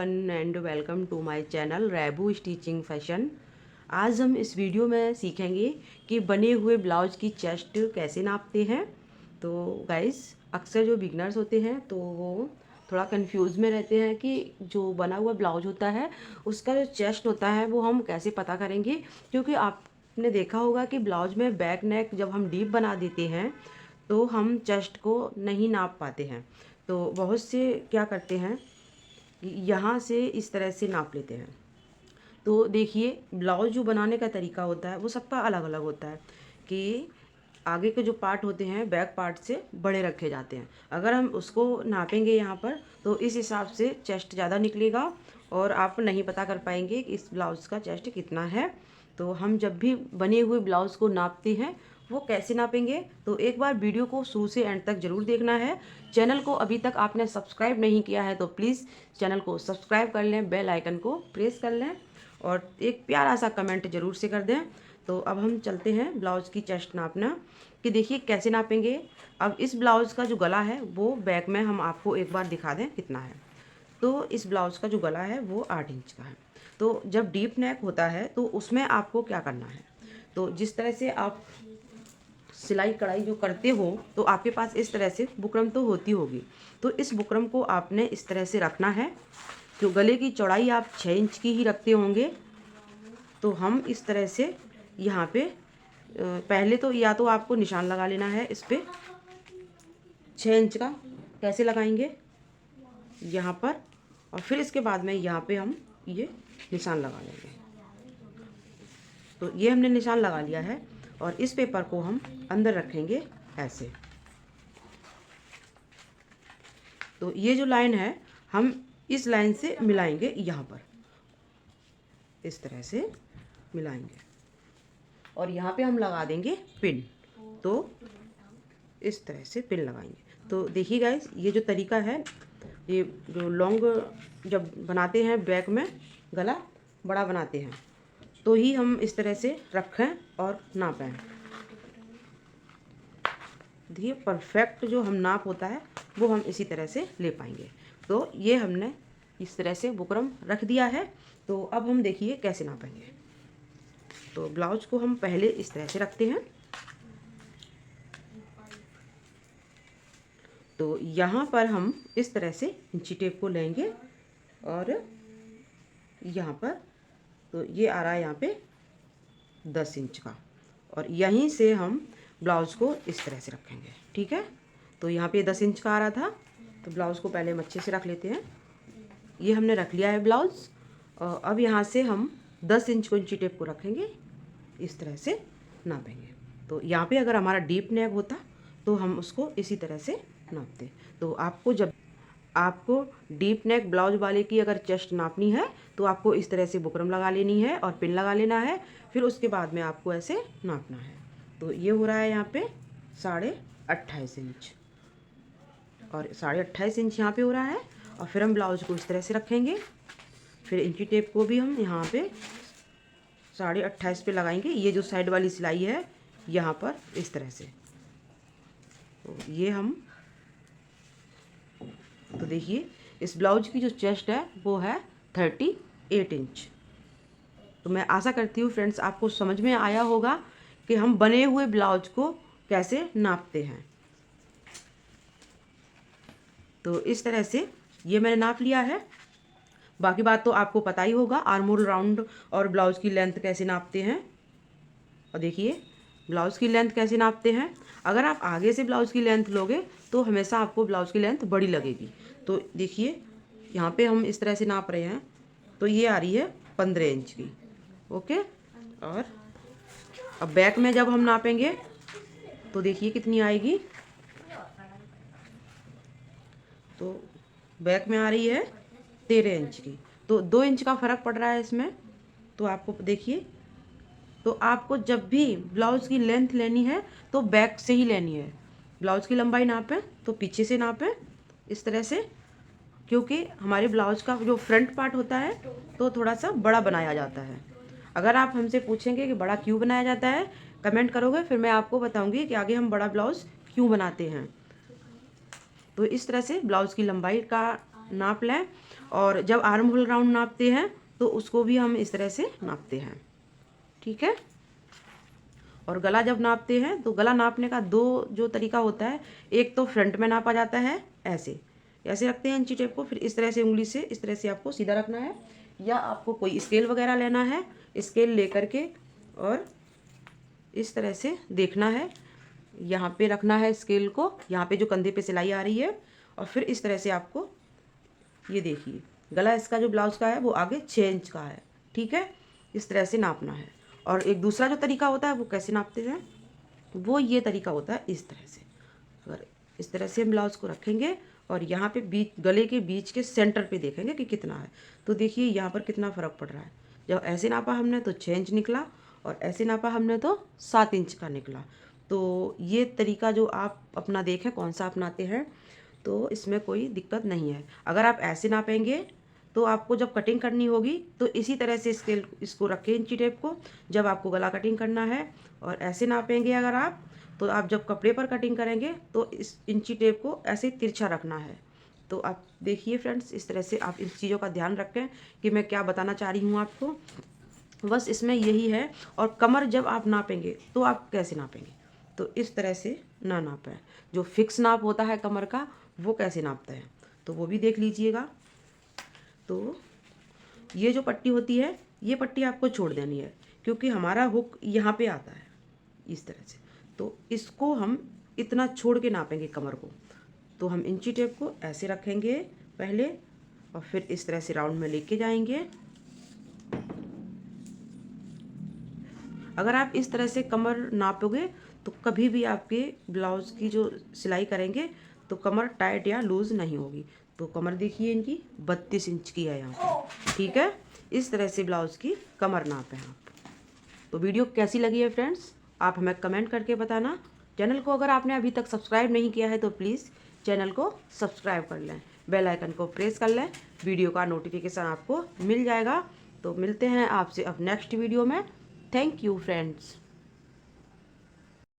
Everyone and welcome to my channel रैबू stitching fashion. आज हम इस वीडियो में सीखेंगे कि बने हुए ब्लाउज की चेस्ट कैसे नापते हैं। तो गाइस, अक्सर जो बिगनर्स होते हैं तो वो थोड़ा कंफ्यूज में रहते हैं कि जो बना हुआ ब्लाउज होता है उसका जो चेस्ट होता है वो हम कैसे पता करेंगे, क्योंकि आपने देखा होगा कि ब्लाउज में बैक नेक जब हम डीप बना देते हैं तो हम चेस्ट को नहीं नाप पाते हैं। तो बहुत से क्या करते हैं, यहाँ से इस तरह से नाप लेते हैं। तो देखिए, ब्लाउज जो बनाने का तरीका होता है वो सबका अलग अलग होता है कि आगे के जो पार्ट होते हैं बैक पार्ट से बड़े रखे जाते हैं। अगर हम उसको नापेंगे यहाँ पर तो इस हिसाब से चेस्ट ज़्यादा निकलेगा और आप नहीं पता कर पाएंगे कि इस ब्लाउज़ का चेस्ट कितना है। तो हम जब भी बने हुए ब्लाउज़ को नापते हैं वो कैसे नापेंगे, तो एक बार वीडियो को शुरू से एंड तक ज़रूर देखना है। चैनल को अभी तक आपने सब्सक्राइब नहीं किया है तो प्लीज़ चैनल को सब्सक्राइब कर लें, बेल आइकन को प्रेस कर लें और एक प्यारा सा कमेंट ज़रूर से कर दें। तो अब हम चलते हैं ब्लाउज़ की चेस्ट नापना कि देखिए कैसे नापेंगे। अब इस ब्लाउज़ का जो गला है वो बैक में हम आपको एक बार दिखा दें कितना है। तो इस ब्लाउज़ का जो गला है वो 8 इंच का है। तो जब डीप नेक होता है तो उसमें आपको क्या करना है, तो जिस तरह से आप सिलाई कढ़ाई जो करते हो तो आपके पास इस तरह से बुकरम तो होती होगी। तो इस बुकरम को आपने इस तरह से रखना है। जो गले की चौड़ाई आप 6 इंच की ही रखते होंगे तो हम इस तरह से यहाँ पे पहले तो या तो आपको निशान लगा लेना है इस पर 6 इंच का। कैसे लगाएंगे, यहाँ पर, और फिर इसके बाद में यहाँ पे हम ये निशान लगा लेंगे। तो ये हमने निशान लगा लिया है और इस पेपर को हम अंदर रखेंगे ऐसे। तो ये जो लाइन है हम इस लाइन से मिलाएंगे, यहाँ पर इस तरह से मिलाएंगे और यहाँ पे हम लगा देंगे पिन। तो इस तरह से पिन लगाएंगे। तो देखिए गाइस, ये जो तरीका है, ये जो लॉन्ग जब बनाते हैं बैक में गला बड़ा बनाते हैं तो ही हम इस तरह से रखें और नापें। देखिए, परफेक्ट जो हम नाप होता है वो हम इसी तरह से ले पाएंगे। तो ये हमने इस तरह से बुकरम रख दिया है। तो अब हम देखिए कैसे नापेंगे। तो ब्लाउज को हम पहले इस तरह से रखते हैं। तो यहाँ पर हम इस तरह से इंची टेप को लेंगे और यहाँ पर, तो ये आ रहा है यहाँ पे 10 इंच का, और यहीं से हम ब्लाउज़ को इस तरह से रखेंगे। ठीक है, तो यहाँ पे 10 इंच का आ रहा था तो ब्लाउज़ को पहले हम अच्छे से रख लेते हैं। ये हमने रख लिया है ब्लाउज़, और अब यहाँ से हम 10 इंच को इंची टेप को रखेंगे, इस तरह से नापेंगे। तो यहाँ पे अगर हमारा डीप नेक होता तो हम उसको इसी तरह से नापते। तो आपको जब आपको डीप नेक ब्लाउज वाले की अगर चेस्ट नापनी है तो आपको इस तरह से बुकरम लगा लेनी है और पिन लगा लेना है। फिर उसके बाद में आपको ऐसे नापना है। तो ये हो रहा है यहाँ पे 28.5 इंच और 28.5 इंच यहाँ पे हो रहा है। और फिर हम ब्लाउज को इस तरह से रखेंगे। फिर इंची टेप को भी हम यहाँ पे 28.5 पे लगाएंगे। ये जो साइड वाली सिलाई है यहाँ पर इस तरह से, तो ये हम, तो देखिए इस ब्लाउज की जो चेस्ट है वो है 38 इंच। तो मैं आशा करती हूँ फ्रेंड्स आपको समझ में आया होगा कि हम बने हुए ब्लाउज को कैसे नापते हैं। तो इस तरह से ये मैंने नाप लिया है। बाकी बात तो आपको पता ही होगा, आर्म होल राउंड और ब्लाउज की लेंथ कैसे नापते हैं। और देखिए ब्लाउज़ की लेंथ कैसे नापते हैं। अगर आप आगे से ब्लाउज़ की लेंथ लोगे तो हमेशा आपको ब्लाउज़ की लेंथ बड़ी लगेगी। तो देखिए यहाँ पे हम इस तरह से नाप रहे हैं तो ये आ रही है 15 इंच की। ओके, और अब बैक में जब हम नापेंगे तो देखिए कितनी आएगी। तो बैक में आ रही है 13 इंच की। तो 2 इंच का फ़र्क पड़ रहा है इसमें। तो आपको देखिए, तो आपको जब भी ब्लाउज़ की लेंथ लेनी है तो बैक से ही लेनी है। ब्लाउज़ की लंबाई नापें तो पीछे से नापें इस तरह से, क्योंकि हमारे ब्लाउज़ का जो फ्रंट पार्ट होता है तो थोड़ा सा बड़ा बनाया जाता है। अगर आप हमसे पूछेंगे कि बड़ा क्यों बनाया जाता है, कमेंट करोगे, फिर मैं आपको बताऊंगी कि आगे हम बड़ा ब्लाउज़ क्यों बनाते हैं। तो इस तरह से ब्लाउज़ की लंबाई का नाप लें। और जब आर्म होल राउंड नापते हैं तो उसको भी हम इस तरह से नापते हैं, ठीक है। और गला जब नापते हैं तो गला नापने का दो जो तरीका होता है, एक तो फ्रंट में नापा जाता है, ऐसे ऐसे रखते हैं इंची टेप को, फिर इस तरह से उंगली से इस तरह से आपको सीधा रखना है, या आपको कोई स्केल वगैरह लेना है, स्केल लेकर के और इस तरह से देखना है, यहाँ पे रखना है स्केल को, यहाँ पे जो कंधे पे सिलाई आ रही है, और फिर इस तरह से आपको, ये देखिए गला इसका जो ब्लाउज़ का है वो आगे 6 इंच का है, ठीक है। इस तरह से नापना है। और एक दूसरा जो तरीका होता है वो कैसे नापते हैं, वो ये तरीका होता है इस तरह से। अगर इस तरह से हम ब्लाउज़ को रखेंगे और यहाँ पे बीच, गले के बीच के सेंटर पे देखेंगे कि कितना है, तो देखिए यहाँ पर कितना फ़र्क पड़ रहा है। जब ऐसे नापा हमने तो 6 इंच निकला, और ऐसे नापा हमने तो 7 इंच का निकला। तो ये तरीका जो आप अपना देखें कौन सा अपनाते हैं, तो इसमें कोई दिक्कत नहीं है। अगर आप ऐसे नापेंगे तो आपको जब कटिंग करनी होगी तो इसी तरह से स्केल इसको रखें इंची टेप को, जब आपको गला कटिंग करना है। और ऐसे नापेंगे अगर आप, तो आप जब कपड़े पर कटिंग करेंगे तो इस इंची टेप को ऐसे तिरछा रखना है। तो आप देखिए फ्रेंड्स, इस तरह से आप इन चीज़ों का ध्यान रखें कि मैं क्या बताना चाह रही हूँ आपको, बस इसमें यही है। और कमर जब आप नापेंगे तो आप कैसे नापेंगे, तो इस तरह से ना नापें। जो फिक्स नाप होता है कमर का वो कैसे नापते हैं तो वो भी देख लीजिएगा। तो ये जो पट्टी होती है, ये पट्टी आपको छोड़ देनी है, क्योंकि हमारा हुक यहाँ पे आता है इस तरह से। तो इसको हम इतना छोड़ के नापेंगे कमर को। तो हम इंची टेप को ऐसे रखेंगे पहले, और फिर इस तरह से राउंड में लेके जाएंगे। अगर आप इस तरह से कमर नापोगे तो कभी भी आपके ब्लाउज़ की जो सिलाई करेंगे तो कमर टाइट या लूज़ नहीं होगी। तो कमर देखिए इनकी 32 इंच की है यहाँ पे, ठीक है। इस तरह से ब्लाउज़ की कमर नाप है आप। तो वीडियो कैसी लगी है फ्रेंड्स, आप हमें कमेंट करके बताना। चैनल को अगर आपने अभी तक सब्सक्राइब नहीं किया है तो प्लीज़ चैनल को सब्सक्राइब कर लें, बेल आइकन को प्रेस कर लें, वीडियो का नोटिफिकेशन आपको मिल जाएगा। तो मिलते हैं आपसे अब नेक्स्ट वीडियो में। Thank you friends.